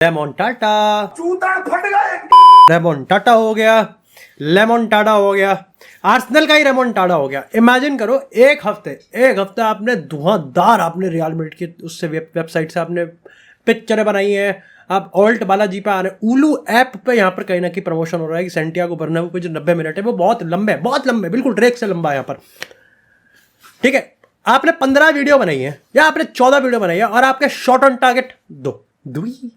रेमोंटाडा जूता फट गए। रेमोंटाडा हो गया, लेमोंटाडा हो गया, आर्सेनल का ही रेमोंटाडा हो गया। इमेजिन करो एक हफ्ते आपने धुआंधार आपने रियल मैड्रिड की उससे वेबसाइट से आपने पिक्चरें बनाई हैं। आप ऑल्ट बालाजी पे आ रहे हैं, उलू ऐप पे यहाँ पर कहीं ना कहीं प्रमोशन हो रहा है कि सेंटियागो बर्नाब्यू पे जो 90 मिनट है वो बहुत लंबे बिल्कुल ट्रैक से लंबा है यहाँ पर। ठीक है, आपने 15 वीडियो बनाई है या आपने 14 वीडियो बनाई है और आपके शॉट ऑन टारगेट दुई।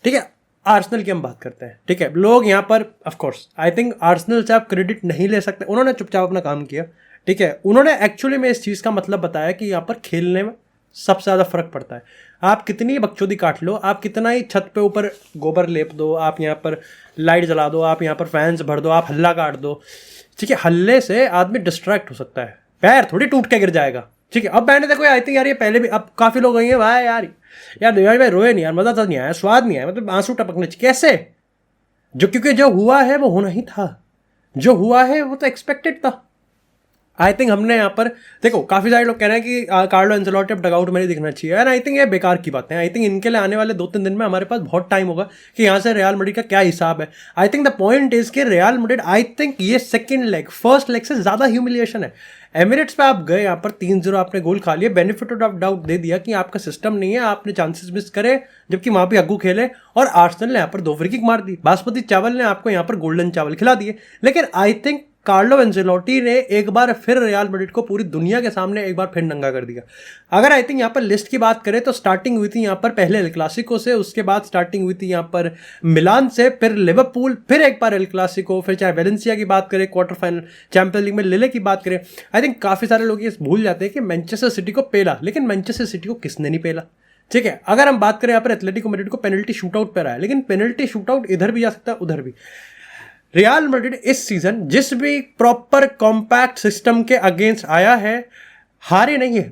ठीक है, आर्सेनल की हम बात करते हैं। ठीक है, लोग यहाँ पर of course I think Arsenal से आप क्रेडिट नहीं ले सकते, उन्होंने चुपचाप अपना काम किया। ठीक है, उन्होंने एक्चुअली में इस चीज़ का मतलब बताया कि यहाँ पर खेलने में सबसे ज़्यादा फर्क पड़ता है। आप कितनी बकचोदी काट लो, आप कितना ही छत पे ऊपर गोबर लेप दो, आप यहाँ पर लाइट जला दो, आप यहाँ पर फैंस भर दो, आप हल्ला काट दो। ठीक है, हल्ले से आदमी डिस्ट्रैक्ट हो सकता है, पैर थोड़ी टूट के गिर जाएगा। ठीक है, अब मैंने देखो आई थिंक यार ये पहले भी अब काफ़ी लोग गए हैं भाई यार दिवाली भाई रोए नहीं यार, मज़ा तो नहीं आया, स्वाद नहीं आया, मतलब आंसू टपकने चाहिए कैसे, जो क्योंकि जो हुआ है वो होना ही था, जो हुआ है वो तो एक्सपेक्टेड था। आई थिंक हमने यहाँ पर देखो काफ़ी सारे लोग कह रहे हैं कि कार्लो एंसेलोटी अब डगआउट में नहीं दिखना चाहिए, एंड आई थिंक ये बेकार की बात है। आई थिंक इनके लिए आने वाले 2-3 दिन में हमारे पास बहुत टाइम होगा कि यहाँ से रियल मैड्रिड का क्या हिसाब है। I think the point is कि रियल मैड्रिड आई थिंक ये सेकंड लेग फर्स्ट लेग से ज़्यादा ह्यूमिलिएशन है। एमिरेट्स पे आप गए, यहाँ पर 3-0 आपने गोल खा लिया, बेनिफिट ऑफ डाउट दे दिया कि आपका सिस्टम नहीं है, आपने चांसेस मिस करे, जबकि वहाँ पे अग्गू खेले और आर्सेनल ने यहाँ पर 2 फ्री किक मार दी, बासमती चावल ने आपको यहाँ पर गोल्डन चावल खिला दिए। लेकिन आई थिंक कार्लो एंसेलोटी ने एक बार फिर रियल मैड्रिड को पूरी दुनिया के सामने एक बार फिर नंगा कर दिया। अगर आई थिंक यहाँ पर लिस्ट की बात करें तो स्टार्टिंग हुई थी यहाँ पर पहले एल क्लासिको से, उसके बाद स्टार्टिंग हुई थी यहाँ पर मिलान से, फिर लिवरपूल, फिर एक बार एल क्लासिको, फिर चाहे वेलेंसिया की बात करें क्वार्टर फाइनल, चैंपियंस लीग में लिले की बात करें। आई थिंक काफ़ी सारे लोग ये भूल जाते हैं कि मैनचेस्टर सिटी को पेला, लेकिन मैनचेस्टर सिटी को किसने नहीं पेला। ठीक है, अगर हम बात करें यहाँ पर एथलेटिको मैड्रिड को पेनल्टी शूटआउट पर आया, लेकिन पेनल्टी शूटआउट इधर भी जा सकता है उधर भी। रियल मैड्रिड इस सीजन जिस भी प्रॉपर कॉम्पैक्ट सिस्टम के अगेंस्ट आया है, हारे नहीं है,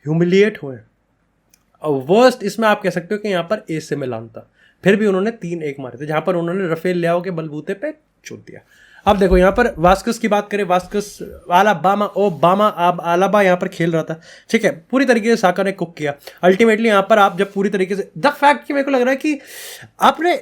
ह्यूमिलिएट हुए। और वर्स्ट इसमें आप कह सकते हो कि यहाँ पर एसी मिलान था, फिर भी उन्होंने 3-1 मारे थे, जहाँ पर उन्होंने रफेल लियाओ के बलबूते पे छोड़ दिया। अब देखो यहाँ पर वास्कस की बात करें, वास्कस आलाबा यहाँ पर खेल रहा था। ठीक है, पूरी तरीके से साका ने कुक किया। अल्टीमेटली यहाँ पर आप जब पूरी तरीके से द फैक्ट कि मेरे को लग रहा है कि आपने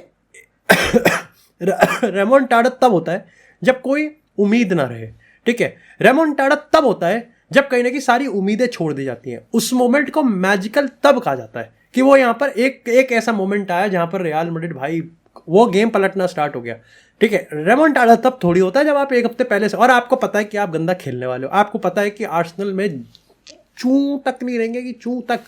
रेमोंटाडा तब होता है जब कोई उम्मीद ना रहे। ठीक है, रेमोंटाडा तब होता है जब कहीं ना कहीं सारी उम्मीदें छोड़ दी जाती हैं। उस मोमेंट को मैजिकल तब कहा जाता है कि वो यहाँ पर एक ऐसा मोमेंट आया जहाँ पर रियल मैड्रिड भाई वो गेम पलटना स्टार्ट हो गया। ठीक है, रेमोंटाडा तब थोड़ी होता है जब आप एक हफ्ते पहले से, और आपको पता है कि आप गंदा खेलने वाले हो, आपको पता है कि आर्सेनल में चूं तक नहीं रहेंगे कि चूं तक।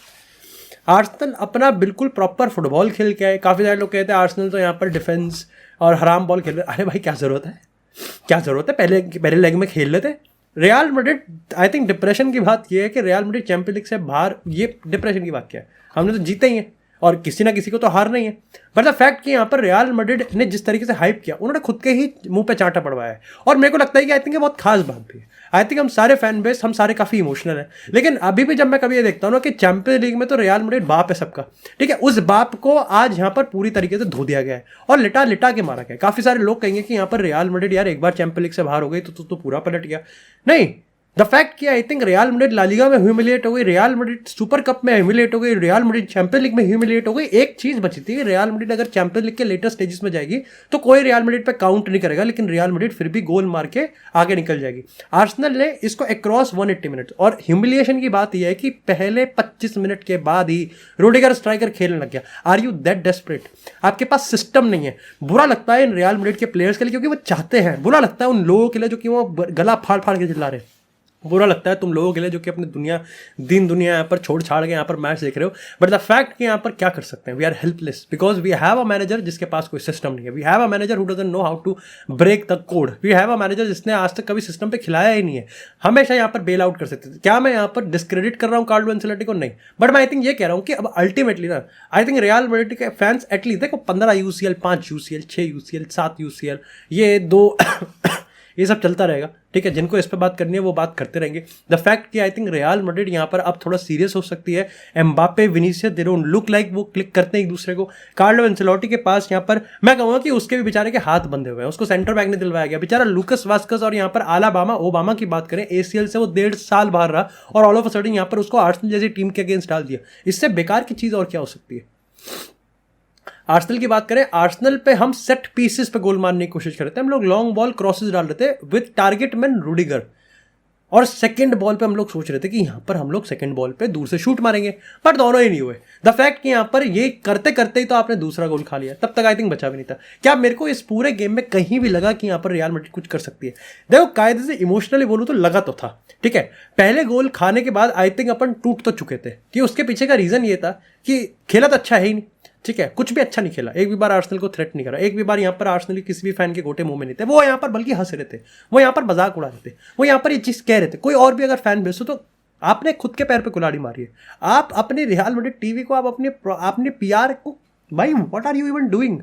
आर्सेनल अपना बिल्कुल प्रॉपर फुटबॉल खेल के आए। काफ़ी सारे लोग कहते हैं आर्सेनल तो यहाँ पर डिफेंस और हराम बॉल खेल रहे। अरे भाई क्या ज़रूरत है, पहले लेग में खेल लेते। Real Madrid I think depression की बात ये है कि रियल मैड्रिड चैंपियंस लीग से बाहर, ये डिप्रेशन की बात क्या है, हमने तो जीते ही हैं और किसी ना किसी को तो हारना ही है। बट द फैक्ट कि यहाँ पर रियल मैड्रिड ने जिस तरीके से हाइप किया, उन्होंने खुद के ही मुंह पे चांटा पड़वाया है। और मेरे को लगता है कि आई थिंक ये बहुत खास बात भी है। आई थिंक हम सारे फैन बेस, हम सारे काफ़ी इमोशनल हैं, लेकिन अभी भी जब मैं कभी ये देखता हूँ ना कि चैंपियंस लीग में तो रियल मैड्रिड बाप है सबका। ठीक है, उस बाप को आज यहाँ पर पूरी तरीके से धो दिया गया है और लिटा के मारा गया है। काफ़ी सारे लोग कहेंगे कि यहाँ पर रियल मैड्रिड यार एक बार चैंपियंस लीग से बाहर हो गई तो पूरा पलट गया। नहीं, द फैक्ट कि I think Real Madrid La Liga में ह्यूमिलिएट हो गई, रियल मैड्रिड सुपर कप में ह्यूमिलिएट हो गई, रियल मैड्रिड चैंपियंस लीग में ह्यूमिलिएट हो गई। एक चीज बची थी, रियल मैड्रिड अगर चैंपियंस लीग के लेटेस्ट स्टेजेस में जाएगी तो कोई रियल मैड्रिड पे काउंट नहीं करेगा, लेकिन रियल मैड्रिड फिर भी गोल मार के आगे निकल जाएगी। आर्सेनल ने इसको अक्रॉस 180 मिनट, और ह्यूमिलिएशन की बात यह है कि पहले 25 मिनट के बाद ही रुडिगर स्ट्राइकर खेलने लग गया। Are you that desperate? आपके पास सिस्टम नहीं है। बुरा लगता है इन रियल मैड्रिड के प्लेयर्स के लिए क्योंकि वो चाहते हैं, बुरा लगता है उन लोगों के लिए जो कि वो गला फाड़ के चिल्ला रहे हैं, बुरा लगता है तुम लोगों के लिए जो कि अपनी दुनिया यहाँ पर छोड़ छाड़ के यहाँ पर मैच देख रहे हो। बट द फैक्ट कि यहाँ पर क्या कर सकते हैं, we are helpless because we have a manager जिसके पास कोई सिस्टम नहीं है। We have a manager who doesn't know how to break the code. We have a manager जिसने आज तक कभी सिस्टम पे खिलाया ही नहीं है, हमेशा यहाँ पर बेल आउट कर सकते थे। क्या मैं यहाँ पर डिस्क्रेडिट कर रहा हूँ कार्लो एंसेलोटी को? नहीं, बट मैं आई थिंक ये कह रहा हूँ कि अब अल्टीमेटली ना आई थिंक रियल मैड्रिड के फैंस एटलीस्ट देखो 15 UCL, 5 UCL, 6 UCL, 7 UCL, ये 2 ये सब चलता रहेगा। ठीक है, जिनको इस पर बात करनी है वो बात करते रहेंगे। द फैक्ट कि आई थिंक रियल मैड्रिड यहाँ पर अब थोड़ा सीरियस हो सकती है। Mbappe, Vinicius, they don't look like वो क्लिक करते हैं एक दूसरे को। कार्लो एंसेलोटी के पास यहाँ पर मैं कहूँगा कि उसके भी बेचारे के हाथ बंधे हुए हैं, उसको सेंटर बैक ने दिलवाया गया बेचारा लूकस वास्कस। और यहाँ पर ओबामा की बात करें, ACL से वो 1.5 साल बाहर रहा और ऑल ऑफ अ सडन यहाँ पर उसको आर्सेनल जैसी टीम के अगेंस्ट डाल दिया। इससे बेकार की चीज़ और क्या हो सकती है? आर्सेनल की बात करें, आर्सेनल पे हम सेट पीसेस पे गोल मारने की कोशिश करते हैं, हम लोग लॉन्ग बॉल क्रॉसेस डाल रहे थे विद टारगेट मैन रूडिगर, और सेकंड बॉल पे हम लोग सोच रहे थे कि यहाँ पर हम लोग सेकंड बॉल पे दूर से शूट मारेंगे, पर दोनों ही नहीं हुए। द फैक्ट कि यहाँ पर ये करते करते ही तो आपने दूसरा गोल खा लिया, तब तक आई थिंक बचा भी नहीं था। क्या मेरे को इस पूरे गेम में कहीं भी लगा कि यहाँ पर रियल मैड्रिड कुछ कर सकती है? देखो कायदे से इमोशनली बोलूँ तो लगा तो था, ठीक है। पहले गोल खाने के बाद आई थिंक अपन टूट तो चुके थे, कि उसके पीछे का रीजन ये था कि खेला तो अच्छा है ही नहीं, ठीक है, कुछ भी अच्छा नहीं खेला, एक भी बार आर्सेनल को थ्रेट नहीं करा, एक भी बार यहाँ पर आर्सेनल किसी भी फैन के गोटे मुंह में नहीं थे, वो यहाँ पर बल्कि हंस रहे थे, वो यहाँ पर मजाक उड़ा रहे थे, वो यहाँ पर ये चीज़ कह रहे थे। कोई और भी अगर फैन बेस हो तो आपने खुद के पैर पे कुल्हाड़ी मारी है। आप अपने रियल मैड्रिड टीवी को, आप अपने पीआर को, भाई what are you even doing?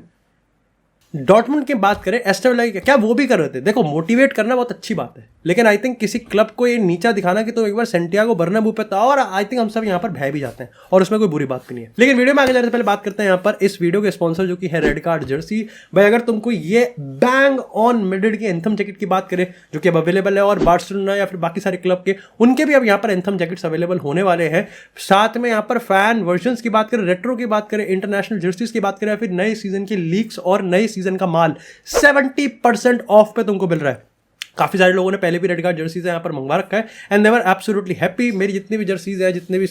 Dortmund की बात करें, एस्टन विला की, क्या वो भी कर रहे थे? देखो मोटिवेट करना बहुत अच्छी बात है, लेकिन आई थिंक किसी क्लब को ये नीचा दिखाना कि तो एक बार सेंटियागो बर्नाब्यू पे था, और आई थिंक हम सब यहाँ पर भय भी जाते हैं, और उसमें कोई बुरी बात भी नहीं है। लेकिन वीडियो में आगे जाने से पहले बात करते हैं यहाँ पर इस वीडियो के स्पॉन्सर जो कि है रेड कार्ड जर्सी। भाई अगर तुमको ये बैंग ऑन मैड्रिड की एंथम जैकेट की बात करें जो कि अब अवेलेबल है, और बार्सिलोना या फिर बाकी सारे क्लब के उनके भी अब यहाँ पर एंथम जैकेट्स अवेलेबल होने वाले हैं। साथ में यहाँ पर फैन वर्जन्स की बात करें, रेट्रो की बात करें, इंटरनेशनल जर्सीज की बात करें, फिर नए सीजन के लीक्स और नए सीजन का माल 70% ऑफ पे तुमको मिल रहा है। काफी सारे लोगों ने पहले भी रेड कार्ड जर्सीज यहाँ पर मंगवा रखा है and they were absolutely happy. मेरी जितनी भी जर्सीज है, जितने भी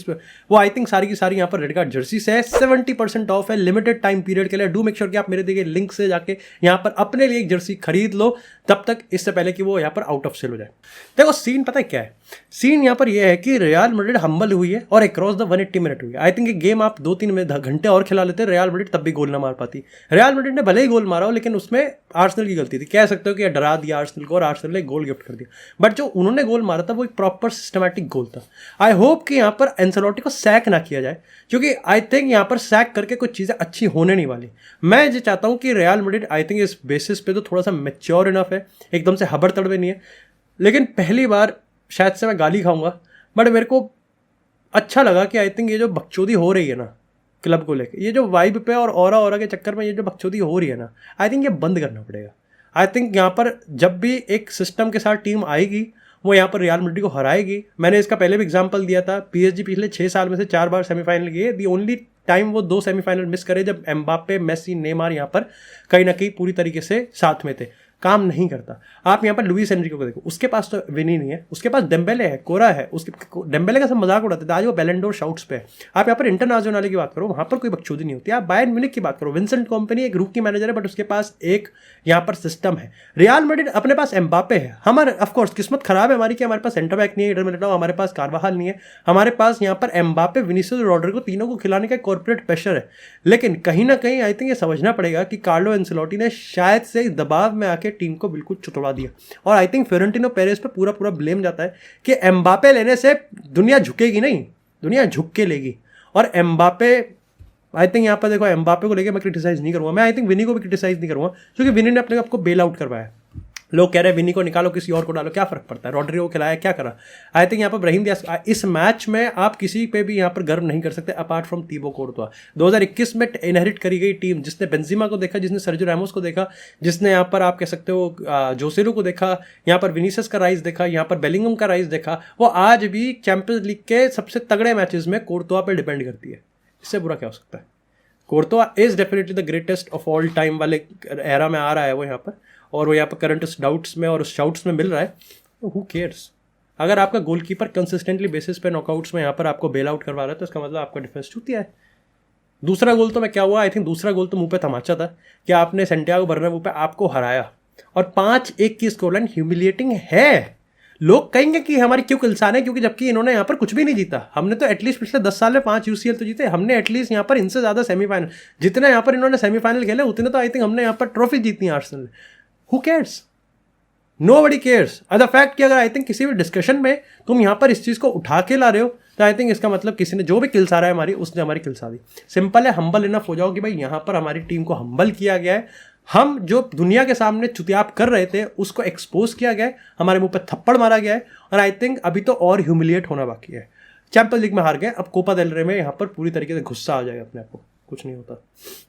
वो आई थिंक सारी की सारी यहाँ पर रेड कार्ड जर्सीज है, 70% ऑफ है लिमिटेड टाइम पीरियड के लिए। डू मेक श्योर कि आप मेरे दिए लिंक से जाके यहाँ पर अपने लिए एक जर्सी खरीद लो, तब तक इससे पहले कि वो यहाँ पर आउट ऑफ सेल हो जाए। देखो सीन पता है क्या है? सीन यहाँ पर यह है कि रियल मैड्रिड हम्बल हुई है और अक्रॉस द 180 मिनट हुई है। आई थिंक ये गेम आप 2-3 घंटे और खिला लेते, रियल मैड्रिड तब भी गोल ना मार पाती। रियल मैड्रिड ने भले ही गोल मारा हो, लेकिन उसमें आर्सेनल की गलती थी। कह सकते हो कि डरा दिया आर्सेनल को और आर्सेनल ने गोल गिफ्ट कर दिया, बट जो उन्होंने गोल मारा था वो एक प्रॉपर सिस्टमैटिक गोल था। आई होप कि यहाँ पर एंसेलोटी को सैक ना किया जाए, क्योंकि आई थिंक यहाँ पर सैक करके कुछ चीज़ें अच्छी होने नहीं वाली। मैं ये चाहता हूँ कि रियल मैड्रिड आई थिंक इस बेसिस पे तो थोड़ा सा मैच्योर इनफ है, एकदम से हबड़ तड़बे नहीं है। लेकिन पहली बार शायद से मैं गाली खाऊंगा, बट मेरे को अच्छा लगा कि आई थिंक ये जो बकचोदी हो रही है ना क्लब को लेकर, ये जो वाइब पे और ऑरा के चक्कर में ये जो बकचोदी हो रही है ना, आई थिंक ये बंद करना पड़ेगा। आई थिंक यहाँ पर जब भी एक सिस्टम के साथ टीम आएगी वो यहाँ पर रियल मैड्रिड को हराएगी। मैंने इसका पहले भी एग्जांपल दिया था, पीएसजी पिछले 6 साल में से 4 बार सेमीफाइनल गए। दी ओनली टाइम वो 2 सेमीफाइनल मिस करे जब एम्बापे, मेसी, नेमार यहाँ पर कहीं ना कहीं पूरी तरीके से साथ में थे। काम नहीं करता। आप यहाँ पर लुइस एनरिको को देखो, उसके पास तो विनी नहीं है, उसके पास डेम्बेले है, कोरा है, उसके डेम्बेले का सब मजाक उड़ाते थे, आज वो बैलेंडोर शाउट्स पे है। आप यहाँ पर इंटरनेशनल की बात करो, वहाँ पर कोई बकचोदी नहीं होती। आप बायर्न म्यूनिख की बात करो, विंसेंट कंपनी एक रूकी मैनेजर है, बट उसके पास एक यहाँ पर सिस्टम है। रियल मैड्रिड अपने पास एम्बापे है, हमारे ऑफकोर्स किस्मत खराब है हमारी कि हमारे पास सेंटर बैक नहीं है, इधर मिलिटाओ, हमारे पास कारवाहाल नहीं है, हमारे पास यहाँ पर एम्बापे, विनीसियस, रोड्रिगो तीनों को खिलाने का कॉर्पोरेट प्रेशर है। लेकिन कहीं ना कहीं आई थिंक ये समझना पड़ेगा कि कार्लो एंसेलोटी ने शायद से दबाव में आके टीम को बिल्कुल तोड़ा दिया, और आई थिंक फ्लोरेंटिनो पेरेस पे पूरा ब्लेम जाता है कि एम्बापे लेने से दुनिया झुकेगी नहीं, दुनिया झुक के लेगी। और एम्बापे आई थिंक यहाँ पर देखो, एम्बापे को लेके मैं क्रिटिसाइज नहीं करूंगा, मैं आई थिंक विनी को भी क्रिटिसाइज नहीं करूंगा, क्योंकि विनी ने अपने आप को बेल आउट करवाया है। लोग कह रहे हैं विनी को निकालो, किसी और को डालो, क्या फर्क पड़ता है? रोड्रिगो को खिलाया, क्या करा? आई थिंक यहाँ पर ब्राहीम दियास, इस मैच में आप किसी पे भी यहाँ पर गर्व नहीं कर सकते अपार्ट फ्रॉम तीबो कोर्तुआ। 2021 में इनहेरिट करी गई टीम, जिसने बेंजिमा को देखा, जिसने सर्जियो रैमोस को देखा, जिसने यहाँ पर आप कह सकते हो जोसेलो को देखा, यहाँ पर विनीसियस का राइज देखा, यहाँ पर बेलिंगम का राइज देखा, वो आज भी चैंपियंस लीग के सबसे तगड़े मैचेस में कोर्तुआ पर डिपेंड करती है। इससे बुरा क्या हो सकता है? Courtois is definitely the greatest of all time वाले एरा में आ रहा है वो यहाँ पर, और वो यहाँ पर करंट डाउट्स में और शाउट्स में मिल रहा है, तो हु केयर्स? अगर आपका गोलकीपर कंसिस्टेंटली बेसिस पे नॉकआउट्स में यहाँ पर आपको बेल आउट करवा रहा है, तो इसका मतलब आपका डिफेंस चूतिया है। दूसरा गोल तो मैं क्या हुआ, आई थिंक दूसरा गोल तो मुंह पे तमाचा था कि आपने सेंटियागो बर्नाब्यू पे आपको हराया, और 5-1 की स्कोरलाइन ह्यूमिलिएटिंग है। लोग कहेंगे कि हमारी क्यों किलसान है, क्योंकि जबकि इन्होंने यहाँ पर कुछ भी नहीं जीता। हमने तो एटलीस्ट पिछले 10 साल में 5 यूसीएल तो जीते, हमने एटलीस्ट यहाँ पर इनसे ज़्यादा सेमीफाइनल, जितने यहाँ पर इन्होंने सेमीफाइनल खेले उतने तो आई थिंक हमने यहाँ पर ट्रॉफी जीतनी है Arsenal. Who cares? Nobody cares. Other fact कि अगर आई थिंक किसी भी डिस्कशन में तुम यहाँ पर इस चीज़ को उठा के ला रहे हो, तो आई थिंक इसका मतलब किसी ने जो भी किल्स आ रहा है हमारी, उसने हमारी किल्स आ दी। सिंपल है, हम्बल इनफ हो जाओ कि भाई यहाँ पर हमारी टीम को हम्बल किया गया है, हम जो दुनिया के सामने चुतियाप कर रहे थे उसको एक्सपोज किया गया है, हमारे मुंह पर थप्पड़ मारा गया है, और आई थिंक अभी तो और ह्यूमिलिएट होना बाकी है। चैंपियंस लीग में हार गए, अब कोपा देल रे में यहाँ पर पूरी तरीके से गुस्सा आ जाएगा अपने आप को। कुछ नहीं होता,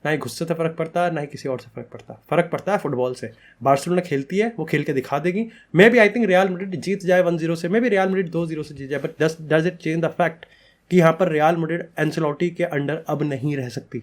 ना ही गुस्से से फर्क पड़ता है, ना ही किसी और से फर्क पड़ता है फुटबॉल से। बार्सिलोना खेलती है, वो खेल के दिखा देगी। मैं भी आई थिंक रियल मैड्रिड जीत जाए 1-0 से, मैं भी रियल मैड्रिड 2-0 से जीत जाए, but does it change the fact कि यहाँ पर रियल मैड्रिड एंसेलोटी के अंडर अब नहीं रह सकती।